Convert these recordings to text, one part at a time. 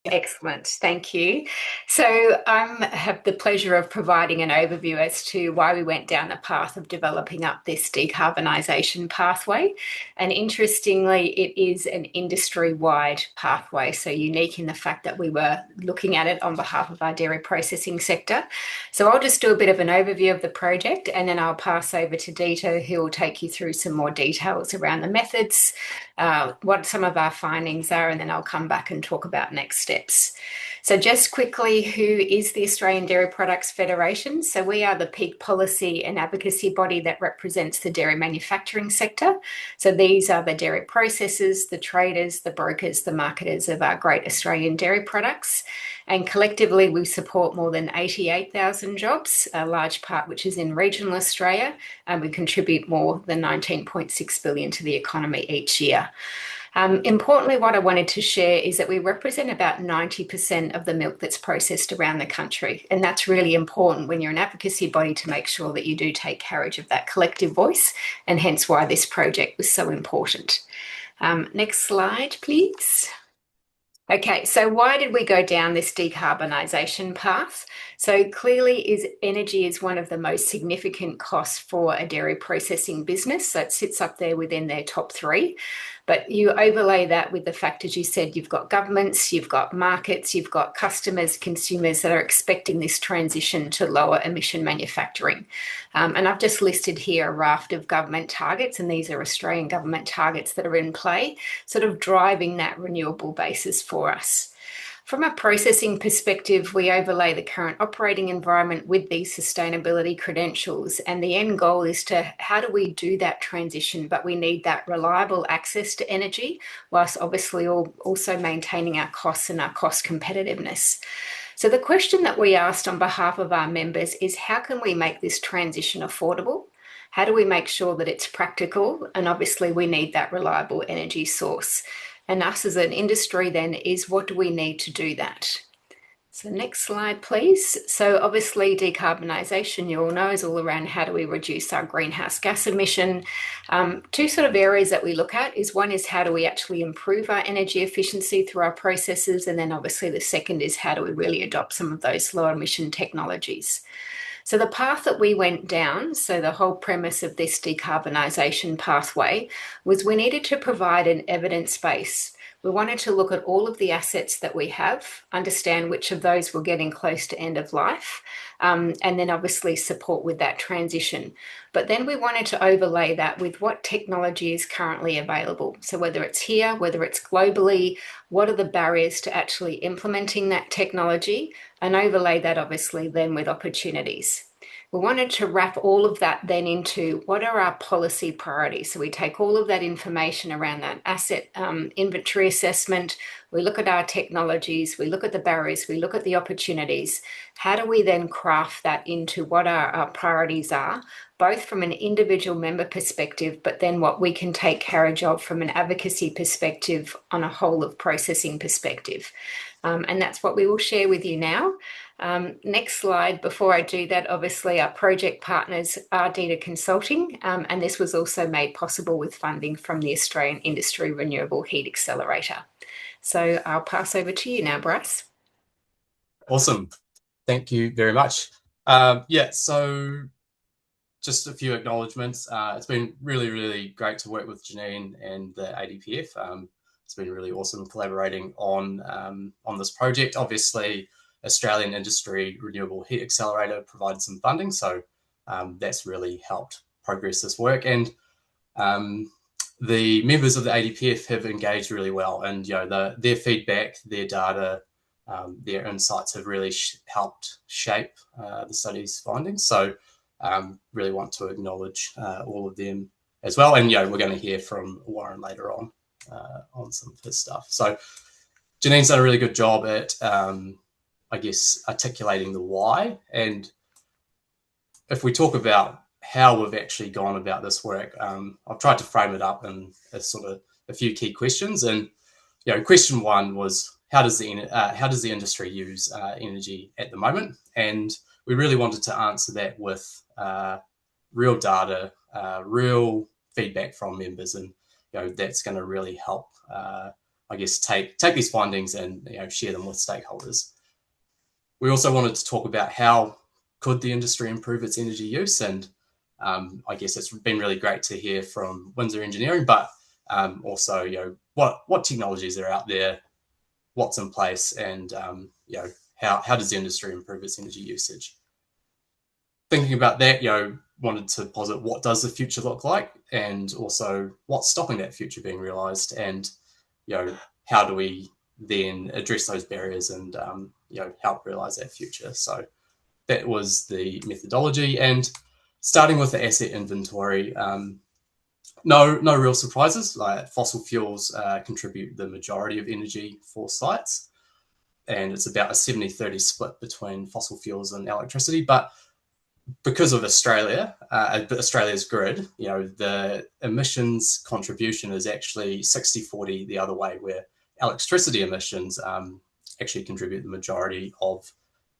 Excellent, thank you. So I have the pleasure of providing an overview as to why we went down the path of developing up this decarbonisation pathway. And interestingly, it is an industry-wide pathway, so unique in the fact that we were looking at it on behalf of our dairy processing sector. So I'll just do a bit of an overview of the project, and then I'll pass over to DETA, who will take you through some more details around the methods, what some of our findings are, and then I'll come back and talk about next steps. So just quickly, who is the Australian Dairy Products Federation? So we are the peak policy and advocacy body that represents the dairy manufacturing sector. So these are the dairy processors, the traders, the brokers, the marketers of our great Australian dairy products. And collectively, we support more than 88,000 jobs, a large part which is in regional Australia, and we contribute more than 19.6 billion to the economy each year. Importantly, what I wanted to share is that we represent about 90% of the milk that's processed around the country. And that's really important when you're an advocacy body to make sure that you do take carriage of that collective voice, and hence why this project was so important. Next slide, please. Okay, so why did we go down this decarbonisation path? So clearly energy is one of the most significant costs for a dairy processing business. So it sits up there within their top three. But you overlay that with the fact, as you said, you've got governments, you've got markets, you've got customers, consumers that are expecting this transition to lower emission manufacturing. And I've just listed here a raft of government targets, and these are Australian government targets that are in play, sort of driving that renewable basis for us. From a processing perspective, we overlay the current operating environment with these sustainability credentials, and the end goal is to how do we do that transition, but we need that reliable access to energy whilst obviously also maintaining our costs and our cost competitiveness. So the question that we asked on behalf of our members is, how can we make this transition affordable? How do we make sure that it's practical? And obviously we need that reliable energy source. And us as an industry then is, what do we need to do that? So next slide, please. So obviously decarbonisation, you all know, is all around how do we reduce our greenhouse gas emission. Two sort of areas that we look at is, one is how do we actually improve our energy efficiency through our processes, and then obviously the second is how do we really adopt some of those low emission technologies. So the path that we went down, so the whole premise of this decarbonisation pathway, was we needed to provide an evidence base. We wanted to look at all of the assets that we have, understand which of those were getting close to end of life, and then obviously support with that transition. But then we wanted to overlay that with what technology is currently available. So whether it's here, whether it's globally, what are the barriers to actually implementing that technology, and overlay that obviously then with opportunities. We wanted to wrap all of that then into what are our policy priorities. So we take all of that information around that asset inventory assessment, we look at our technologies, we look at the barriers, we look at the opportunities. How do we then craft that into what our priorities are, both from an individual member perspective, but then what we can take carriage of from an advocacy perspective on a whole of processing perspective. And that's what we will share with you now. Next slide. Before I do that, obviously our project partners are DETA Consulting, and this was also made possible with funding from the Australian Industry Renewable Heat Accelerator. So I'll pass over to you now, Bryce. Awesome. Thank you very much. So just a few acknowledgements. It's been really, really great to work with Janine and the ADPF. It's been really awesome collaborating on this project. Obviously, Australian Industry Renewable Heat Accelerator provided some funding, so that's really helped progress this work. And the members of the ADPF have engaged really well, and their feedback, their data, their insights have really helped shape the study's findings. So really want to acknowledge all of them as well. And we're going to hear from Warren later on some of his stuff. So Janine's done a really good job at articulating the why. And if we talk about how we've actually gone about this work, I've tried to frame it up in sort of a few key questions. And question one was, how does the industry use energy at the moment? And we really wanted to answer that with real data, real feedback from members, and that's going to really help I guess, take these findings and share them with stakeholders. We also wanted to talk about how could the industry improve its energy use, and I guess it's been really great to hear from Windsor Engineering, but also what technologies are out there, what's in place, and how does the industry improve its energy usage. Thinking about that, wanted to posit what does the future look like, and also what's stopping that future being realised, and how do we then address those barriers and help realise that future. So that was the methodology, and starting with the asset inventory. No real surprises. Like fossil fuels contribute the majority of energy for sites, and it's about a 70-30 split between fossil fuels and electricity. But because of Australia's grid, the emissions contribution is actually 60-40 the other way, where electricity emissions actually contribute the majority of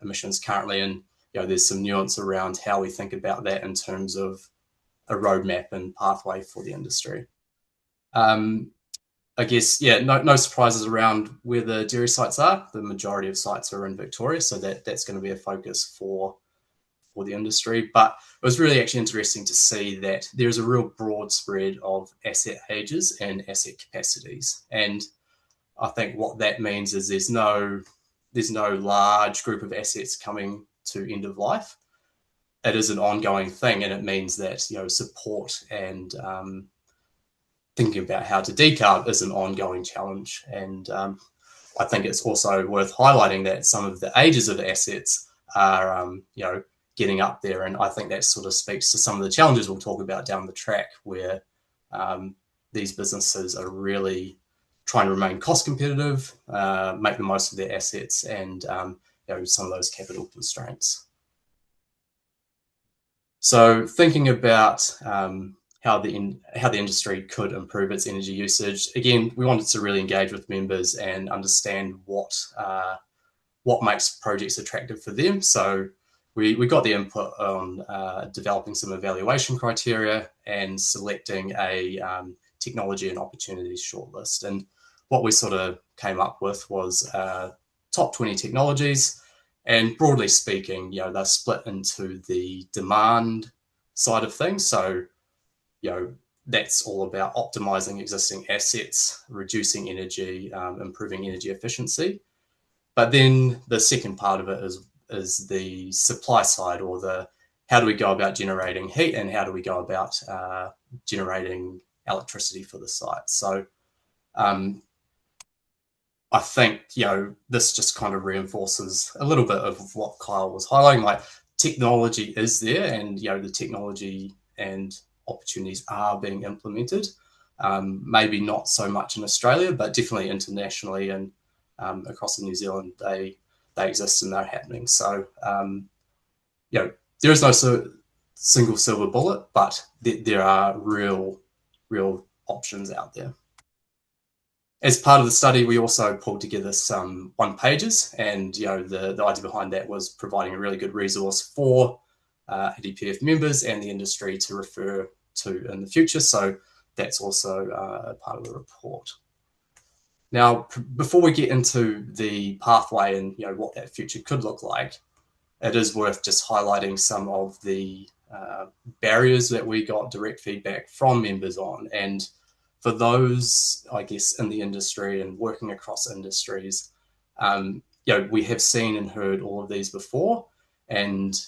emissions currently. And there's some nuance around how we think about that in terms of a roadmap and pathway for the industry. I guess, no surprises around where the dairy sites are. The majority of sites are in Victoria, so that's going to be a focus for the industry. But it was really actually interesting to see that there's a real broad spread of asset ages and asset capacities. And I think what that means is there's no large group of assets coming to end of life. It is an ongoing thing, and it means that support and thinking about how to decarb is an ongoing challenge. And I think it's also worth highlighting that some of the ages of assets are getting up there, and I think that sort of speaks to some of the challenges we'll talk about down the track, where these businesses are really trying to remain cost competitive, make the most of their assets, and some of those capital constraints. So thinking about how the industry could improve its energy usage, again, we wanted to really engage with members and understand what makes projects attractive for them. So we got the input on developing some evaluation criteria and selecting a technology and opportunities shortlist. And what we sort of came up with was top 20 technologies. And broadly speaking, they're split into the demand side of things. So, that's all about optimizing existing assets, reducing energy, improving energy efficiency. But then the second part of it is the supply side, or how do we go about generating heat, and how do we go about generating electricity for the site. So I think, this just kind of reinforces a little bit of what Kyle was highlighting. Like, technology is there, and, the technology and opportunities are being implemented. Maybe not so much in Australia, but definitely internationally and across New Zealand, they exist and they're happening. So, there is no single silver bullet, but there are real options out there. As part of the study, we also pulled together some one-pagers, and the idea behind that was providing a really good resource for ADPF members and the industry to refer to in the future. So that's also a part of the report. Now, before we get into the pathway and what that future could look like, it is worth just highlighting some of the barriers that we got direct feedback from members on. And for those, I guess, in the industry and working across industries, we have seen and heard all of these before. And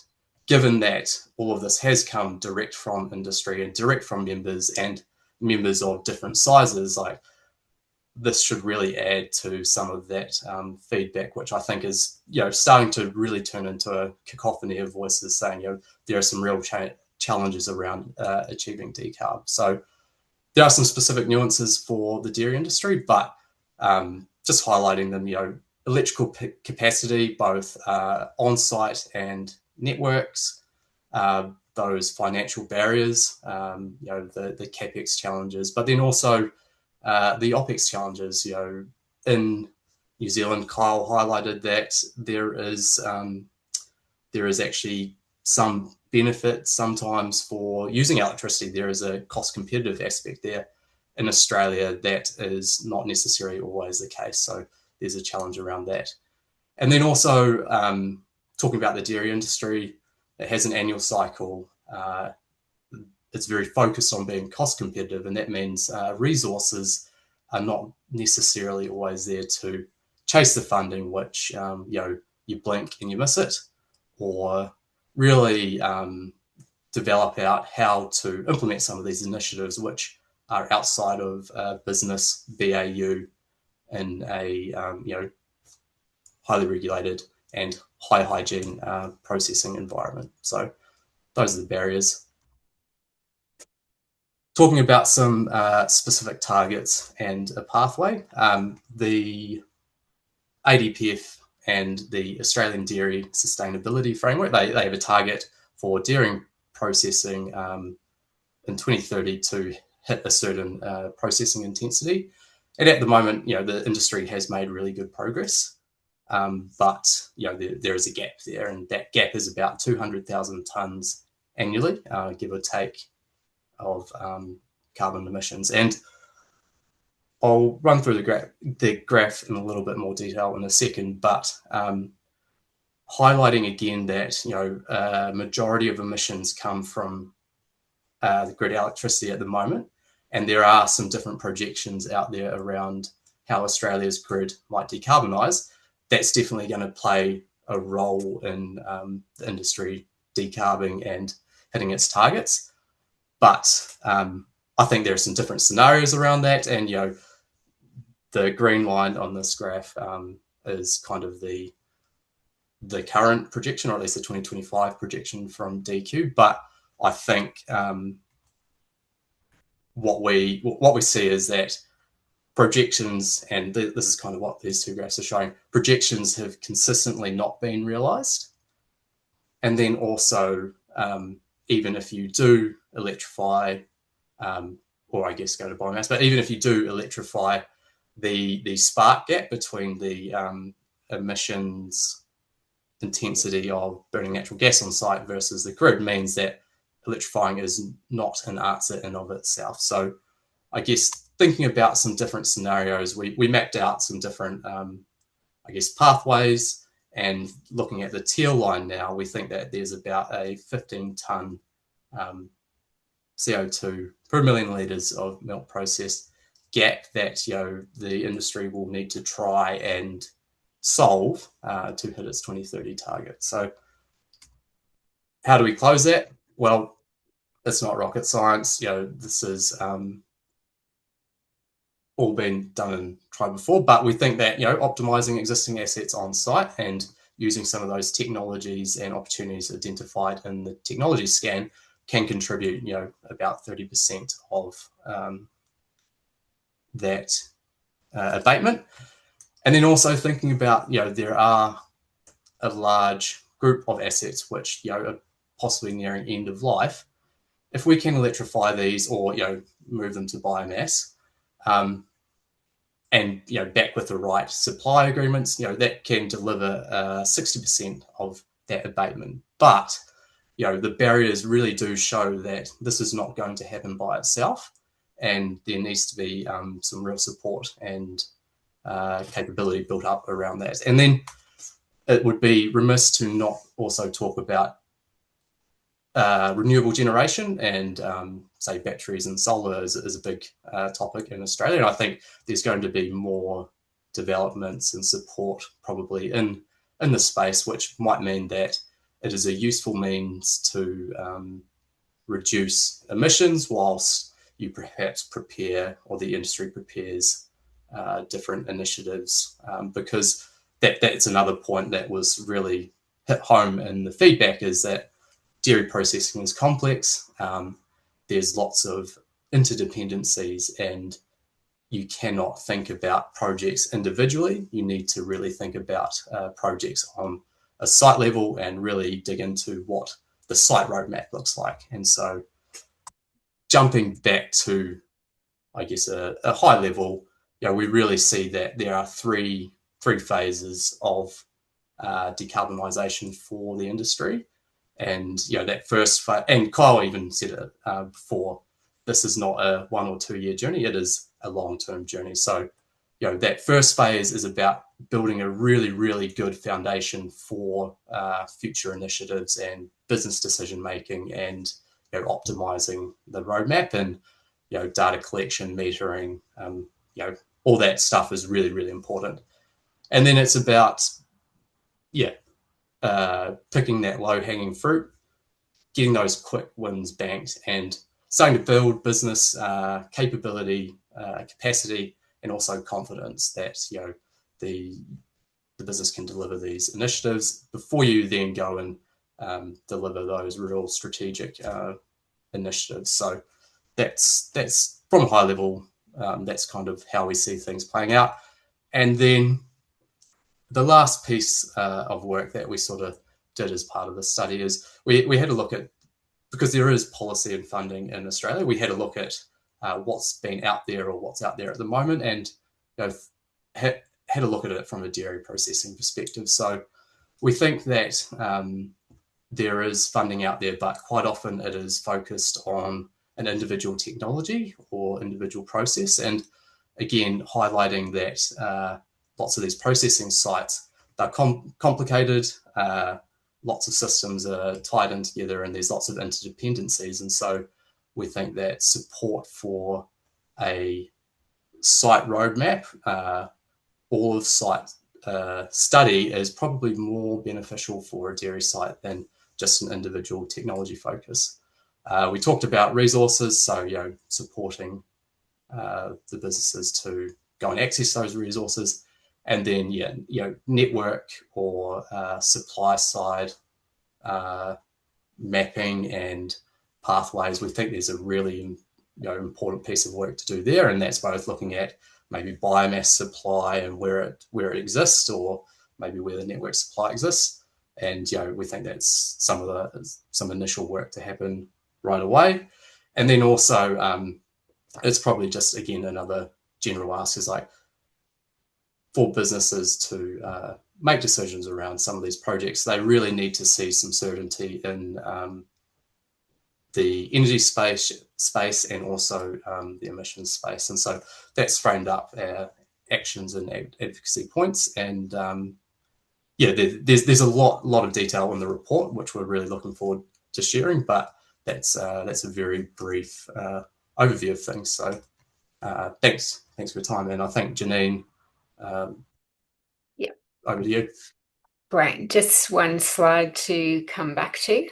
given that all of this has come direct from industry and direct from members, and members of different sizes, like, this should really add to some of that feedback, which I think is starting to really turn into a cacophony of voices saying there are some real challenges around achieving decarb. So there are some specific nuances for the dairy industry, but just highlighting them, electrical capacity, both on-site and networks, those financial barriers, the CapEx challenges, but then also the OpEx challenges. In New Zealand, Kyle highlighted that there is actually some benefit sometimes for using electricity. There is a cost competitive aspect there. in Australia, that is not necessarily always the case. So there's a challenge around that. And then also talking about the dairy industry, it has an annual cycle. It's very focused on being cost competitive, and that means resources are not necessarily always there to chase the funding, which you blink and you miss it, or really develop out how to implement some of these initiatives which are outside of business BAU in a highly regulated and high hygiene processing environment. So those are the barriers. Talking about some specific targets and a pathway, the ADPF and the Australian Dairy Sustainability Framework, they have a target for dairy processing in 2030 to hit a certain processing intensity. And at the moment, the industry has made really good progress, but there is a gap there, and that gap is about 200,000 tonnes annually, give or take, of carbon emissions. And I'll run through the graph in a little bit more detail in a second, but highlighting again that a majority of emissions come from the grid electricity at the moment, and there are some different projections out there around how Australia's grid might decarbonise. That's definitely going to play a role in the industry decarbing and hitting its targets. But I think there are some different scenarios around that, and the green line on this graph is kind of the current projection, or at least the 2025 projection from DQ. But I think what we see is that projections, and this is kind of what these two graphs are showing, projections have consistently not been realised. And then also, even if you do electrify, or I guess go to biomass, but even if you do electrify, the spark gap between the emissions intensity of burning natural gas on site versus the grid means that electrifying is not an answer in of itself. So I guess thinking about some different scenarios, we mapped out some different, pathways, and looking at the teal line now, we think that there's about a 15 tonne CO2 per million litres of milk processed gap that the industry will need to try and solve to hit its 2030 target. So how do we close that? Well, it's not rocket science. This is all been done and tried before, but we think that optimizing existing assets on site and using some of those technologies and opportunities identified in the technology scan can contribute about 30% of that abatement. And then also thinking about there are a large group of assets which are possibly nearing end of life. If we can electrify these or move them to biomass, and back with the right supply agreements, that can deliver 60% of that abatement. But the barriers really do show that this is not going to happen by itself, and there needs to be some real support and capability built up around that. And then it would be remiss to not also talk about renewable generation, and say batteries and solar is a big topic in Australia. And I think there's going to be more developments and support probably in the space, which might mean that it is a useful means to reduce emissions whilst you perhaps prepare, or the industry prepares, different initiatives, because that's another point that was really hit home in the feedback, is that dairy processing is complex. There's lots of interdependencies, and you cannot think about projects individually. You need to really think about projects on a site level and really dig into what the site roadmap looks like. And so jumping back to, I guess, a high level, we really see that there are three phases of decarbonisation for the industry. And that first phase, and Kyle even said it before, this is not a 1 or 2 year journey, it is a long-term journey. So, that first phase is about building a really, really good foundation for future initiatives and business decision making, and optimizing the roadmap, and data collection, metering, all that stuff is really, really important. And then it's about picking that low-hanging fruit, getting those quick wins banked, and starting to build business capability, capacity, and also confidence that the business can deliver these initiatives before you then go and deliver those real strategic initiatives. So that's from a high level. That's kind of how we see things playing out. And then the last piece of work that we sort of did as part of the study is we had a look at, because there is policy and funding in Australia, we had a look at what's been out there or what's out there at the moment, and had a look at it from a dairy processing perspective. So we think that there is funding out there, but quite often it is focused on an individual technology or individual process. And again, highlighting that lots of these processing sites, they're complicated, lots of systems are tied in together, and there's lots of interdependencies. And so we think that support for a site roadmap, all of site study, is probably more beneficial for a dairy site than just an individual technology focus. We talked about resources, so supporting the businesses to go and access those resources, and then network or supply side mapping and pathways. We think there's a really important piece of work to do there, and that's both looking at maybe biomass supply and where it exists, or maybe where the network supply exists. And we think that's some initial work to happen right away. And then also it's probably just, again, another general ask is like, for businesses to make decisions around some of these projects, they really need to see some certainty in the energy space and also the emissions space. And so that's framed up our actions and advocacy points. And there's a lot of detail in the report, which we're really looking forward to sharing. But that's a very brief overview of things. So thanks for your time. And I think Janine, over to you. Great. Just one slide to come back to.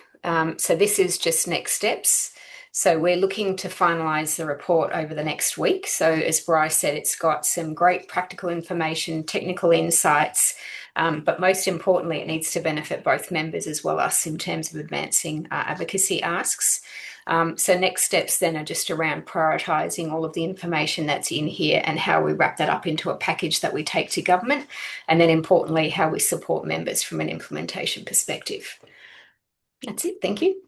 So this is just next steps. So we're looking to finalise the report over the next week. So as Bryce said, it's got some great practical information, technical insights, but most importantly, it needs to benefit both members as well as us in terms of advancing advocacy asks. So next steps then are just around prioritising all of the information that's in here and how we wrap that up into a package that we take to government, and then importantly, how we support members from an implementation perspective. That's it. Thank you.